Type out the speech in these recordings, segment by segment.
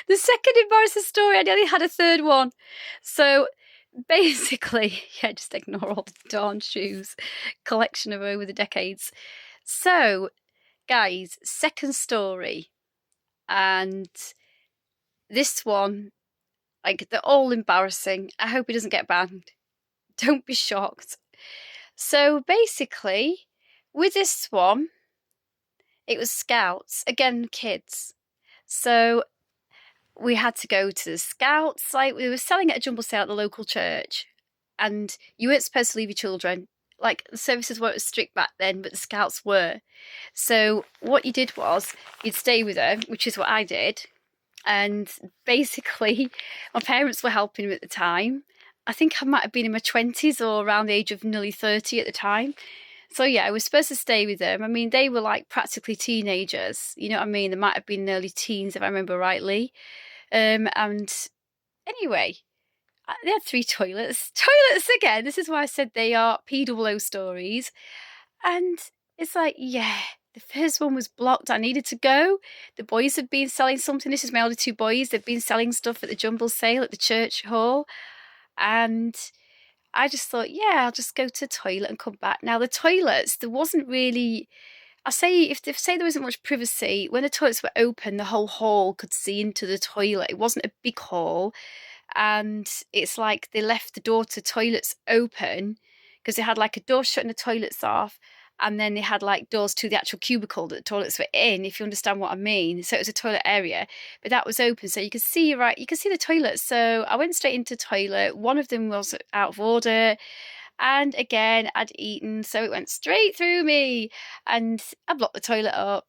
The second embarrassing story, I nearly had a third one. So basically, yeah, just ignore all the darn shoes collection of over the decades. So, guys, second story. And this one, like, they're all embarrassing. I hope he doesn't get banned. Don't be shocked. So basically, with this one, it was scouts, again, kids. So we had to go to the scouts. Like, we were selling at a jumble sale at the local church, and you weren't supposed to leave your children. Like, the services weren't as strict back then, but the scouts were. So what you did was you'd stay with them, which is what I did. And basically, my parents were helping me at the time. I think I might have been in my 20s or around the age of nearly 30 at the time. So yeah, I was supposed to stay with them. I mean, they were like practically teenagers. You know what I mean? They might have been early teens if I remember rightly. And anyway, they had three toilets. Toilets again. This is why I said they are PWO stories. And it's like, yeah, the first one was blocked. I needed to go. The boys had been selling something. This is my older two boys. They've been selling stuff at the jumble sale at the church hall. And I just thought, yeah, I'll just go to the toilet and come back. Now, the toilets, there wasn't really. I say if say there wasn't much privacy, when the toilets were open, the whole hall could see into the toilet. It wasn't a big hall, and it's like they left the door to toilets open because they had like a door shutting the toilets off, and then they had like doors to the actual cubicle that the toilets were in, if you understand what I mean. So it was a toilet area, but that was open, so you could see you could see the toilet. So I went straight into the toilet. One of them was out of order. And again, I'd eaten, so it went straight through me, and I blocked the toilet up.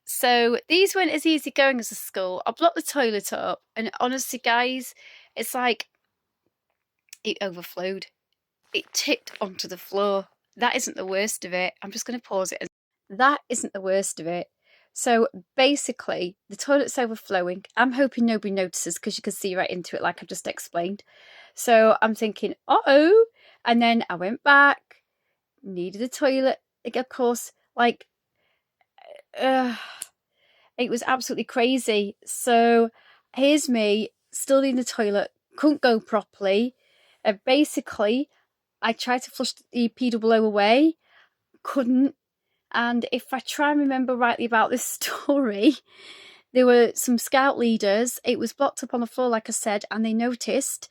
So these weren't as easy going as the school. I blocked the toilet up, and honestly, guys, it's like it overflowed. It tipped onto the floor. That isn't the worst of it. I'm just going to pause it. That isn't the worst of it. So basically, the toilet's overflowing. I'm hoping nobody notices because you can see right into it, like I've just explained. So I'm thinking, uh-oh. And then I went back, needed the toilet. Of course, like, it was absolutely crazy. So here's me, still in the toilet, couldn't go properly. Basically, I tried to flush the PWO away, couldn't. And if I try and remember rightly about this story, there were some scout leaders. It was blocked up on the floor, like I said, and they noticed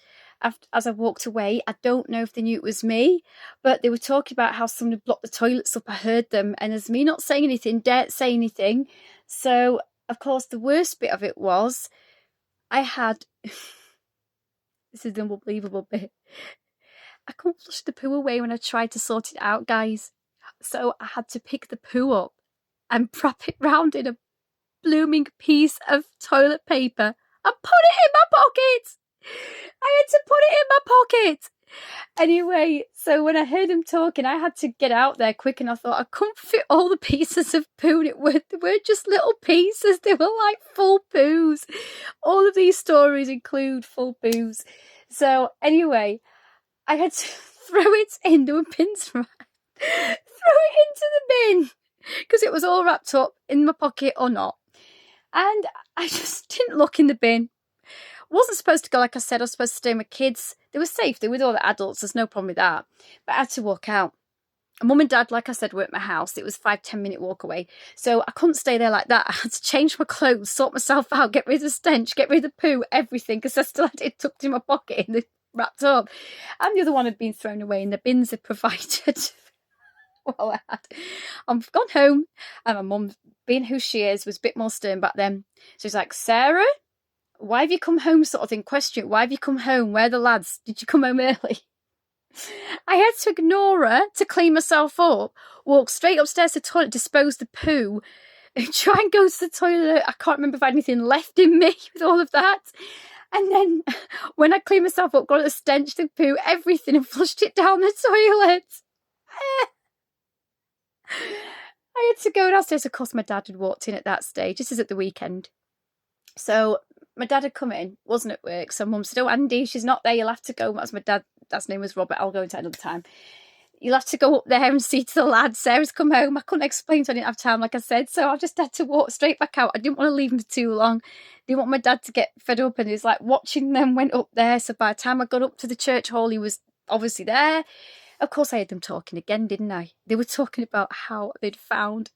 as I walked away. I don't know if they knew it was me, but they were talking about how someone had blocked the toilets up. I heard them, and as me not saying anything, daren't say anything. So, of course, the worst bit of it was I had. This is the unbelievable bit. I couldn't flush the poo away when I tried to sort it out, guys. So I had to pick the poo up and prop it round in a blooming piece of toilet paper and put it in my pocket. I had to put it in my pocket. Anyway, so when I heard him talking, I had to get out there quick, and I thought I couldn't fit all the pieces of poo. They weren't just little pieces, they were like full poos. All of these stories include full poos. So anyway, I had to throw it in. There were bins for throw it into the bin because it was all wrapped up in my pocket or not. And I just didn't look in the bin. Wasn't supposed to go, like I said. I was supposed to stay with my kids. They were safe. They were with all the adults. There's no problem with that. But I had to walk out. Mum and Dad, like I said, were at my house. It was 5-10 minute walk away. So I couldn't stay there like that. I had to change my clothes, sort myself out, get rid of the stench, get rid of the poo, everything, because I still had it tucked in my pocket and wrapped up. And the other one had been thrown away in the bins they provided. Well, I've gone home, and my mum, being who she is, was a bit more stern back then. So she's like, Sarah, why have you come home, sort of thing, question. Why have you come home? Where are the lads? Did you come home early? I had to ignore her to clean myself up, walk straight upstairs to the toilet, dispose the poo, and try and go to the toilet. I can't remember if I had anything left in me with all of that. And then when I cleaned myself up, got the stench, the poo, everything, and flushed it down the toilet. I had to go downstairs. Of course, my dad had walked in at that stage. This is at the weekend. So my dad had come in, wasn't at work. So Mum said, oh, Andy, she's not there. You'll have to go. That's my dad's name was Robert. I'll go into it another time. you'll have to go up there and see to the lads. Sarah's come home. I couldn't explain, so I didn't have time, like I said. So I just had to walk straight back out. I didn't want to leave him for too long. I didn't want my dad to get fed up, and he was like watching them went up there. So by the time I got up to the church hall, he was obviously there. Of course, I heard them talking again, didn't I? They were talking about how they'd found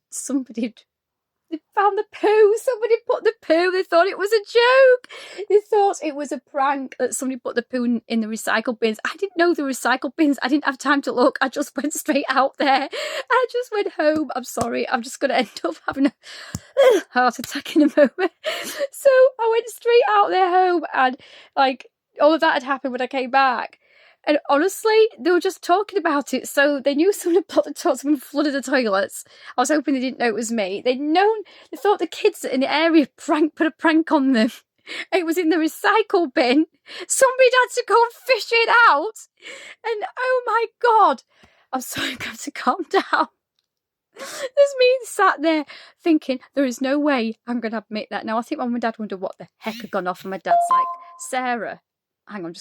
they found the poo. Somebody put the poo. They thought it was a joke. They thought it was a prank that somebody put the poo in the recycle bins. I didn't know the recycle bins. I didn't have time to look. I just went straight out there. I just went home. I'm sorry. I'm just going to end up having a heart attack in a moment. So I went straight out there home, and like all of that had happened when I came back. And honestly, they were just talking about it. So they knew someone had blocked the toilets, someone flooded the toilets. I was hoping they didn't know it was me. They thought the kids in the area put a prank on them. It was in the recycle bin. Somebody had to go and fish it out. And oh my God, I'm sorry, I've got to calm down. There's me sat there thinking, there is no way I'm going to admit that. Now, I think Mum and Dad wonder what the heck had gone off. And my dad's like, Sarah, hang on,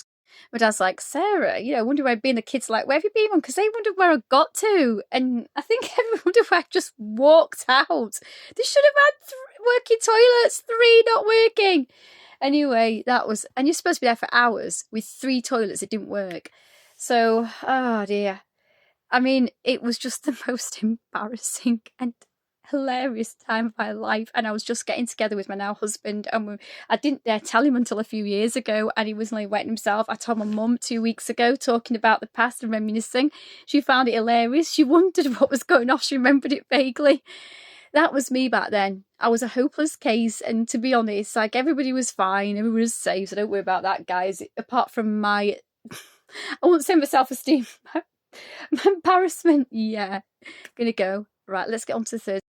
my dad's like, Sarah, I wonder where I've been. The kids like, where have you been, Mum? Because they wondered where I got to. And I think everyone wondered where I just walked out. They should have had working toilets, 3 not working. Anyway, and you're supposed to be there for hours with 3 toilets that didn't work. So, oh dear. I mean, it was just the most embarrassing and hilarious time of my life, and I was just getting together with my now husband, and I didn't dare tell him until a few years ago, and he was only wetting himself. I told my mum 2 weeks ago, talking about the past and reminiscing. She found it hilarious. She wondered what was going on. She remembered it vaguely. That was me back then. I was a hopeless case, and to be honest, like, everybody was fine, everybody was safe, so don't worry about that, guys. Apart from my I won't say my self-esteem, my embarrassment. Yeah, gonna go. Right, let's get on to the third.